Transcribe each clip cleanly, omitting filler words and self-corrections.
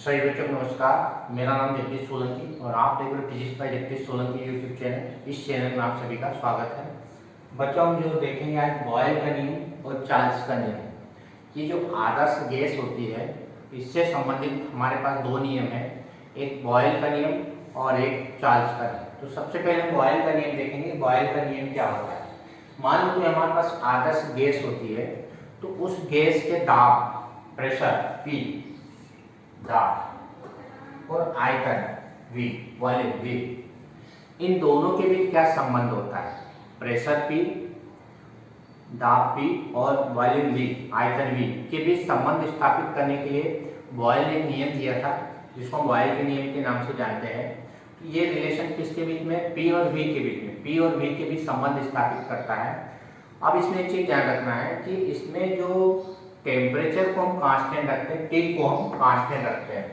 सभी बच्चों को नमस्कार। मेरा नाम जगदीश सोलंकी और आप देख रहे हो physics bye Jagdish Solanki YouTube channel. इस चैनल में आप सभी का स्वागत है। बच्चों हम जो देखेंगे आज बॉयल का नियम और चार्ल्स का नियम। ये जो आदर्श गैस होती है इससे संबंधित हमारे पास दो नियम है, एक बॉयल का नियम और एक चार्ल्स का नियम। तो सबसे पहले हम बॉयल का नियम देखेंगे। बॉयल का नियम क्या होता है? मान लो कि हमारे पास आदर्श गैस होती है तो उस गैस के दाब, प्रेशर P, दाब और आयतन V, वॉल्यूम V, इन दोनों के बीच क्या संबंध होता है? प्रेशर P, दाब P और वॉल्यूम V, आयतन V के बीच संबंध स्थापित करने के लिए बॉयल ने एक नियम दिया था जिसको हम बॉयल के नियम के नाम से जानते हैं। तो ये रिलेशन किसके बीच में? P और V के बीच में, P और V के बीच संबंध स्थापित करता है। अब इसमें एक चीज ध्यान रखना है कि इसमें जो टेम्परेचर को हम कांस्टेंट रखते हैं, T को हम कांस्टेंट रखते हैं,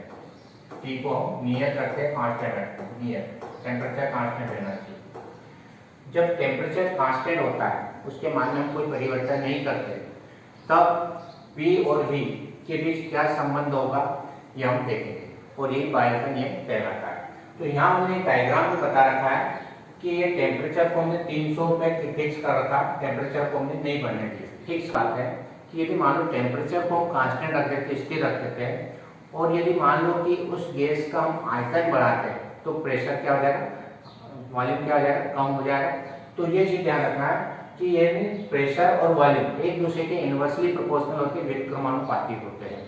T को हम नियत रखते हैं, कांस्टेंट रखते हैं, नियत टेम्परेचर कांस्टेंट रहना चाहिए। जब टेम्परेचर कांस्टेंट होता है उसके मान में हम कोई परिवर्तन नहीं करते तब P और V के बीच क्या संबंध होगा ये हम देखेंगे और ये बॉयल का नियम कहलाता है। तो यहाँ हमने डायग्राम में बता रखा है कि ये टेम्परेचर को हमने 300 पे फिक्स कर रखा, टेम्परेचर को हमने नहीं बढ़ने दिया। फिक्स बात है कि यदि मान लो टेम्परेचर को हम कांस्टेंट रख देते, स्थिर रख देते हैं और यदि मान लो कि उस गैस का हम आयतन बढ़ाते हैं तो प्रेशर क्या हो जाएगा, वॉल्यूम क्या हो जाएगा, कम हो जाएगा। तो ये चीज ध्यान रखना है कि ये प्रेशर और वॉल्यूम एक दूसरे के इनवर्सली प्रोपोर्शनल होकर व्युत्क्रमानुपाती होते हैं।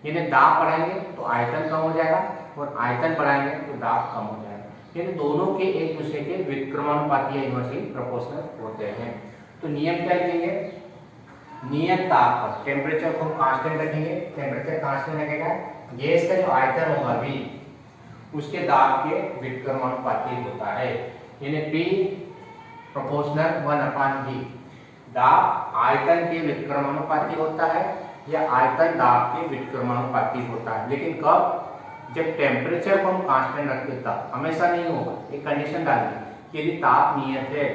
यानी दाब बढ़ाएंगे तो आयतन कम हो जाएगा और आयतन बढ़ाएंगे तो दाब कम हो जाएगा। यानी दोनों के एक दूसरे के व्युत्क्रमानुपाती या इनवर्सली प्रोपोर्शनल होते हैं। तो नियम क्या लिखेंगे? नियत ताप पर टेम्परेचर को कांस्टेंट रखेंगे, टेम्परेचर कांस्टेंट रखेगा, गैस का जो आयतन होगा V उसके दाब के व्युत्क्रमानुपाती होता है। यानी P प्रोपोर्शनल 1/V, दाब आयतन के व्युत्क्रमानुपाती होता है या आयतन दाब के व्युत्क्रमानुपाती होता है। लेकिन कब? जब टेम्परेचर को हम कांस्टेंट रखते तब, हमेशा नहीं होगा। एक कंडीशन डालिए, यदि ताप नियत है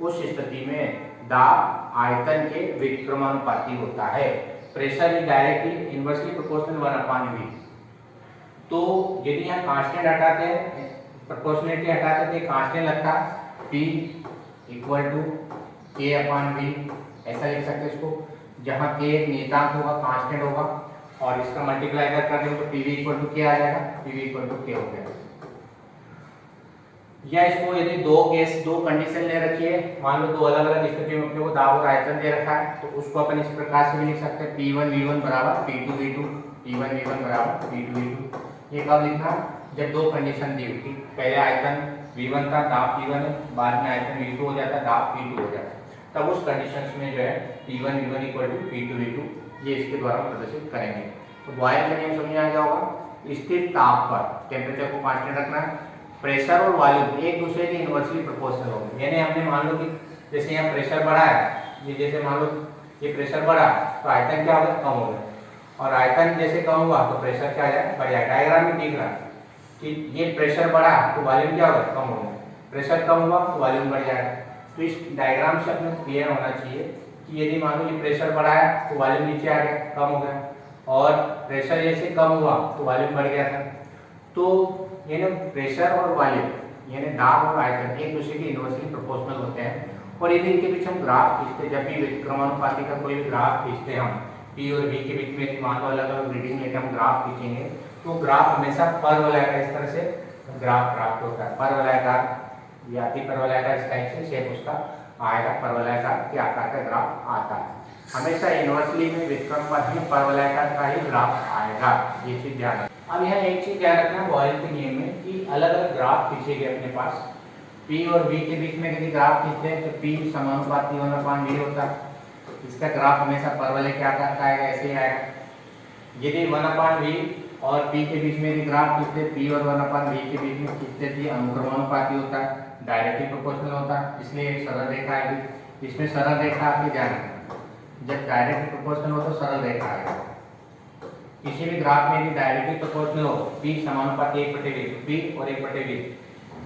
उस स्थिति में दाब आयतन के व्युत्क्रमानुपाती होता है। Pressure is directly inversely proportional 1/V। तो यदि यहाँ कांस्टेंट हटाते हैं, प्रोपोर्शनलिटी हटाते तो कांस्टेंट लगता P इक्वल टू K/V, ऐसा लिख सकते हैं इसको, जहाँ K एक नियतांक होगा, कांस्टेंट होगा और इसका मल्टीप्लाई अगर कर दें तो PV इक्वल टू K आ जाएगा, PV इक्वल टू K हो गया। या इसको यदि दो कंडीशन ले रखी है, मान लो दो अलग अलग स्थिति में अपने को दाब और आयतन दे रखा है, तो उसको अपन इस प्रकार से भी लिख सकते हैं P1V1 बराबर P2V2, P1V1 बराबर P2V2। ये कब लिखना? जब दो कंडीशन दी हुई, पहले आयतन V1 था, दाब P1 है, बाद में आयतन V2 हो जाता है, दाब P2 हो जाता है, तब उस कंडीशन में जो है P1V1 इक्वल टू P2V2 ये इसके द्वारा प्रदर्शित करेंगे। तो बॉयल का नियम समझ में आ गया होगा। स्थिर ताप पर टेम्परेचर को कांस्टेंट रखना है, प्रेशर और वॉल्यूम एक दूसरे के इनवर्सली प्रोपोर्शनल होंगे। यानी हमने मान लो कि जैसे यहाँ प्रेशर बढ़ा है, ये जैसे मान लो ये प्रेशर बढ़ा तो आयतन क्या होगा, कम होगा, और आयतन जैसे कम हुआ तो प्रेशर क्या है, बढ़ जाएगा। डायग्राम में दिख रहा है कि ये प्रेशर बढ़ा तो वॉल्यूम क्या होगा, कम होगा, प्रेशर कम हुआ तो वॉल्यूम बढ़ जाएगा। तो इस डायग्राम से अपने क्लियर होना चाहिए कि यदि मान लो ये प्रेशर बढ़ा है तो वॉल्यूम नीचे आ गया, कम हो गया, और प्रेशर जैसे कम हुआ तो वॉल्यूम बढ़ गया था। तो यानी प्रेशर और वॉल्यूम यानी दाब और आयतन एक दूसरे के इनवर्सली प्रोपोर्शनल होते हैं। और यदि इनके बीच हम ग्राफ खींचते, जब भी व्युत्क्रमानुपाती का कोई भी ग्राफ खींचते हम, P और V के बीच में मान लो अलग अलग रीडिंग लेके हम ग्राफ खींचेंगे तो ग्राफ हमेशा परवलयाकार इस तरह से ग्राफ प्राप्त होता है। परवलयाकार या अति परवलयाकार इस टाइप से शेप उसका आएगा, परवलयाकार के आकार का ग्राफ आता है। हमेशा इनवर्सली में व्युत्क्रमानुपाती में परवलयाकार का ही ग्राफ आएगा, ये चीज ध्यान रखना। अब यहाँ एक चीज ध्यान रखना बॉयल के नियम में कि अलग अलग ग्राफ खींचे गए अपने पास। P और V के बीच में यदि ग्राफ खींचते हैं तो P समानुपाती 1/V होता है, इसका ग्राफ हमेशा परवलय के आकार का आएगा, ऐसे ही आएगा। यदि 1/V और P के बीच में यदि ग्राफ खींचते, P और 1/V के बीच में खींचते तो अनुक्रमानुपाती होता है, डायरेक्टली प्रोपोर्शनल होता है, इसलिए एक सरल रेखा आएगी। इसमें सरल रेखा आपके ध्यान रखना, जब डायरेक्टली प्रोपोर्शनल हो तो सरल रेखा आएगा। किसी भी ग्राफ में यदि डायरेक्टली प्रोपोर्शनल हो, P समानुपाती 1/V, P और 1/V,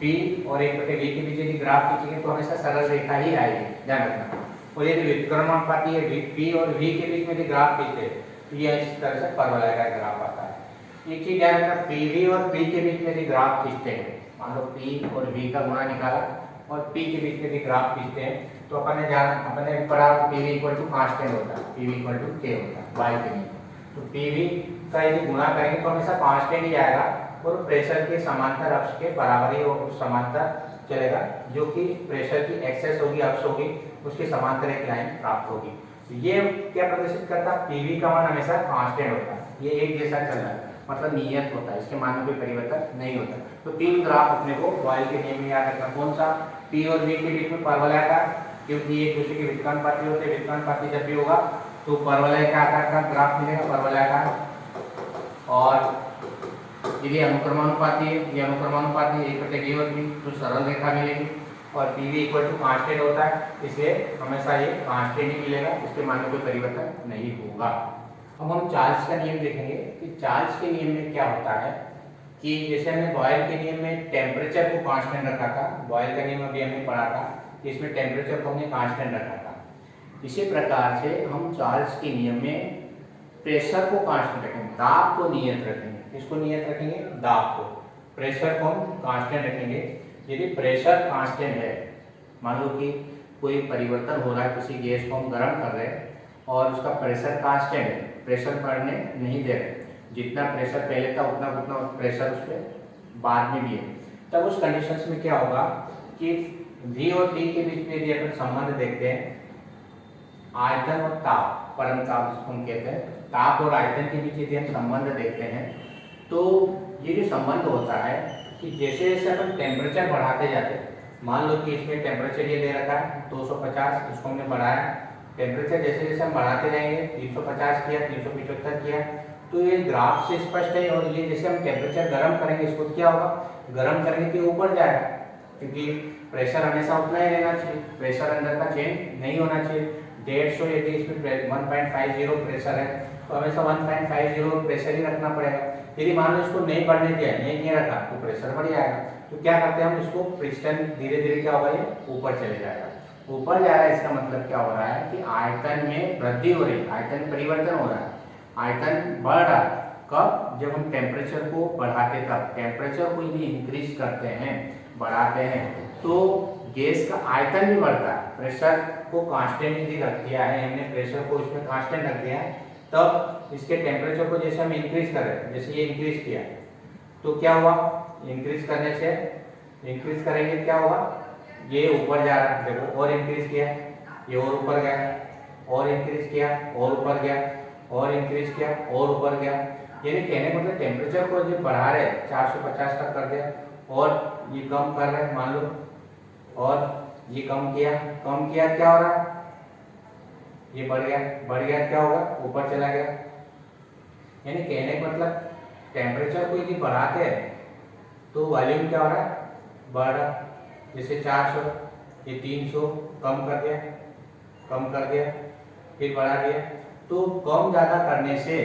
P और 1/V के बीच यदि ग्राफ खींचेंगे तो हमेशा सरल रेखा ही आएगी, ध्यान रखना। और यदि व्युत्क्रमानुपाती है P और V के बीच में यदि ग्राफ खींचते तो ये इस तरह से परवलयाकार ग्राफ आता है। एक चीज ध्यान रखना, पीवी और पी के बीच में यदि ग्राफ खींचते हैं, मान लो पी और वी का गुणा निकाला और पी के बीच में यदि ग्राफ खींचते हैं तो अपने पढ़ा पीवी इक्वल टू कांस्टेंट होता है, पीवी इक्वल टू के होता है वाई के लिए। तो पीवी का यदि गुणा करेंगे तो हमेशा कांस्टेंट ही आएगा और प्रेशर के समांतर अक्ष के बराबर ही और समांतर चलेगा, जो कि प्रेशर की एक्सेस होगी, अक्ष होगी, उसके समांतर एक लाइन प्राप्त होगी। तो ये क्या प्रदर्शित करता है, पीवी का मान हमेशा कांस्टेंट होता है, ये एक जैसा चल रहा है, मतलब नियत होता है, इसके मान में कोई परिवर्तन नहीं होता। तो तीन ग्राफ अपने को बॉयल के नियम में याद रखना, कौन सा, पी और वी के बीच में परवलय का, क्योंकि एक दूसरे के व्युत्क्रमानुपाती होते हैं, व्युत्क्रमानुपाती जब भी होगा तो परवलय का आकार का ग्राफ मिलेगा, परवलय का। और यदि अनुक्रमानुपाती है, ये अनुक्रमानुपाती एक बटे डी और बी, तो सरल रेखा मिलेगी। और पीवी इक्वल टू कांस्टेंट होता है, इसलिए हमेशा ये कांस्टेंट ही मिलेगा, इसके मान में कोई परिवर्तन नहीं होगा। अब हम चार्ल्स का नियम देखेंगे कि चार्ल्स के नियम में क्या होता है कि जैसे हमने बॉयल के नियम में टेम्परेचर को कांस्टेंट रखा था, बॉयल का नियम अभी हमने पढ़ा था, इसमें टेम्परेचर को हमने कांस्टेंट रखा था। इसी प्रकार से हम चार्ल्स के नियम में प्रेशर को कांस्टेंट रखेंगे, दाब को नियत रखेंगे। इसको नियत रखेंगे, दाब को, प्रेशर को हम कांस्टेंट रखेंगे। यदि प्रेशर कांस्टेंट है, मान लो कि कोई परिवर्तन हो रहा है, किसी गैस को हम गर्म कर रहे हैं और उसका प्रेशर कांस्टेंट है, प्रेशर बढ़ने नहीं दे रहे, जितना प्रेशर पहले था उतना उतना प्रेशर उस पर बाद में भी है, तब उस कंडीशंस में क्या होगा कि V और T के बीच में यदि अपन संबंध देखते हैं, आयतन और ताप, परम ताप जिसको हम कहते हैं, ताप और आयतन के बीच यदि हम संबंध देखते हैं तो ये जो संबंध होता है कि जैसे जैसे अपन टेम्परेचर बढ़ाते जाते हैं, मान लो कि इसमें टेम्परेचर ये दे रखा है 250, इसको हमने बढ़ाया, टेम्परेचर जैसे जैसे हम बढ़ाते जाएंगे, 350 किया, 375 किया, तो ये ग्राफ से स्पष्ट है। और ये जैसे हम टेम्परेचर गर्म करेंगे, इसको क्या होगा, गर्म करेंगे कि ऊपर जाएगा, क्योंकि प्रेशर हमेशा उतना ही रहना चाहिए, प्रेशर अंदर का चेंज नहीं होना चाहिए। 150 यदि इसमें 1.50 प्रेशर है तो हमेशा 1.50 प्रेशर ही रखना पड़ेगा। यदि मान लो इसको नहीं बढ़ने दिया, नहीं रखा, तो प्रेशर बढ़ जाएगा। तो क्या करते हैं हम, इसको पिस्टन धीरे धीरे क्या होगा, ये ऊपर चले जाएगा। ऊपर जा रहा है, इसका मतलब क्या हो रहा है कि आयतन में वृद्धि हो रही है, आयतन परिवर्तन हो रहा है, आयतन बढ़ रहा है। कब, जब हम टेम्परेचर को बढ़ाते, तब टेम्परेचर को यदि इंक्रीज करते हैं, बढ़ाते हैं, तो गैस का आयतन भी बढ़ता है। प्रेशर को कांस्टेंट यदि रख दिया है हमने, प्रेशर को इसमें कांस्टेंट रख दिया है, तब इसके टेम्परेचर को जैसे हम इंक्रीज कर रहे हैं, जैसे ये इंक्रीज किया तो क्या हुआ, इंक्रीज करने से, इंक्रीज करेंगे क्या होगा, ये ऊपर जा रहा है, देखो, और इंक्रीज किया, ये और ऊपर गया, और इंक्रीज किया, और ऊपर गया, और इंक्रीज किया, और ऊपर गया। यानी कहने का मतलब टेम्परेचर को जो बढ़ा रहे 450 तक कर दिया, और ये कम कर रहे हैं मान लो, और ये कम किया, क्या हो रहा है, ये बढ़ गया, क्या होगा, ऊपर चला गया। यानी कहने का मतलब टेम्परेचर को यदि बढ़ाते हैं तो वॉल्यूम क्या हो रहा है, बढ़ रहा। जैसे 400, ये 300, कम कर दिया, फिर बढ़ा दिया। तो कम ज़्यादा करने से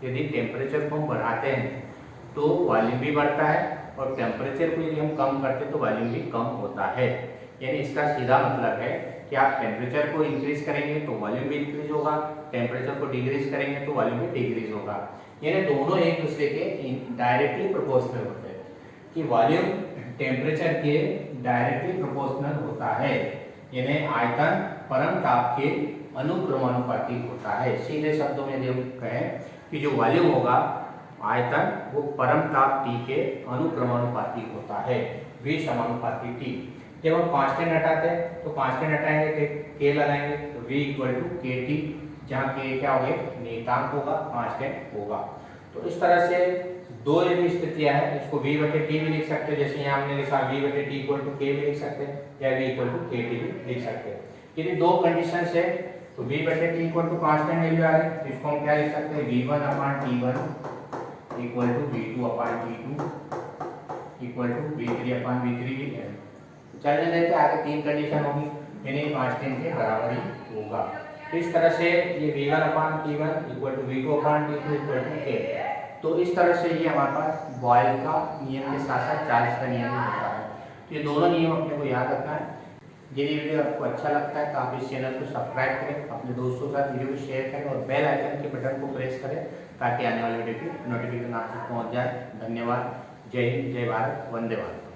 यदि टेम्परेचर को हम बढ़ाते हैं तो वॉल्यूम भी बढ़ता है, और टेम्परेचर को यदि हम कम करते हैं तो वॉल्यूम भी कम होता है। यानी इसका सीधा मतलब है कि आप टेम्परेचर को इंक्रीज करेंगे तो वॉल्यूम भी इंक्रीज होगा, टेम्परेचर को डिक्रीज करेंगे तो वॉल्यूम भी डिक्रीज होगा। यानी दोनों एक दूसरे के डायरेक्टली प्रोपोर्शनल होते हैं, कि वॉल्यूम टेम्परेचर के डायरेक्टली प्रोपोर्शनल होता है, यानी आयतन परम ताप के अनुक्रमानुपाती होता है। सीधे शब्दों में यदि हम कहें कि जो वॉल्यूम होगा, आयतन, वो परम ताप T के अनुक्रमानुपाती होता है, V समानुपाती T। जब हम कांस्टेंट हटाते हैं तो कांस्टेंट हटाएंगे तो K लगाएंगे, तो V इक्वल टू KT, जहाँ K क्या होगा, नियतांक होगा, कांस्टेंट होगा। तो इस तरह से दो यदि स्थितियां हैं, इसको V बटे T भी लिख सकते हैं, जैसे यहाँ हमने लिखा V बटे T इक्वल टू K भी लिख सकते हैं, या V इक्वल टू KT भी लिख सकते हैं। यदि दो कंडीशन है तो V बटे T equal to constant value आ रही है, इसको हम क्या लिख सकते हैं, V1 upon T1 equal to V2 upon T2 equal to V3 upon V3 भी है। चलने देते आगे तीन कंडीशन होगी, यानी कांस्टेंट के बराबर ही होगा। तो इस तरह से ये V1 upon T1 equal to V2 upon T2 equal to K। तो इस तरह से ये हमारे पास बॉयल का नियम के साथ साथ चार्ल्स का नियम भी होता है। तो ये दोनों नियम अपने को याद रखना है। यदि वीडियो आपको अच्छा लगता है तो आप इस चैनल को सब्सक्राइब करें, अपने दोस्तों के साथ वीडियो को शेयर करें और बेल आइकन के बटन को प्रेस करें, ताकि आने वाले वीडियो की नोटिफिकेशन आप तक पहुंच जाए। धन्यवाद। जय हिंद, जय भारत, वंदे भारत।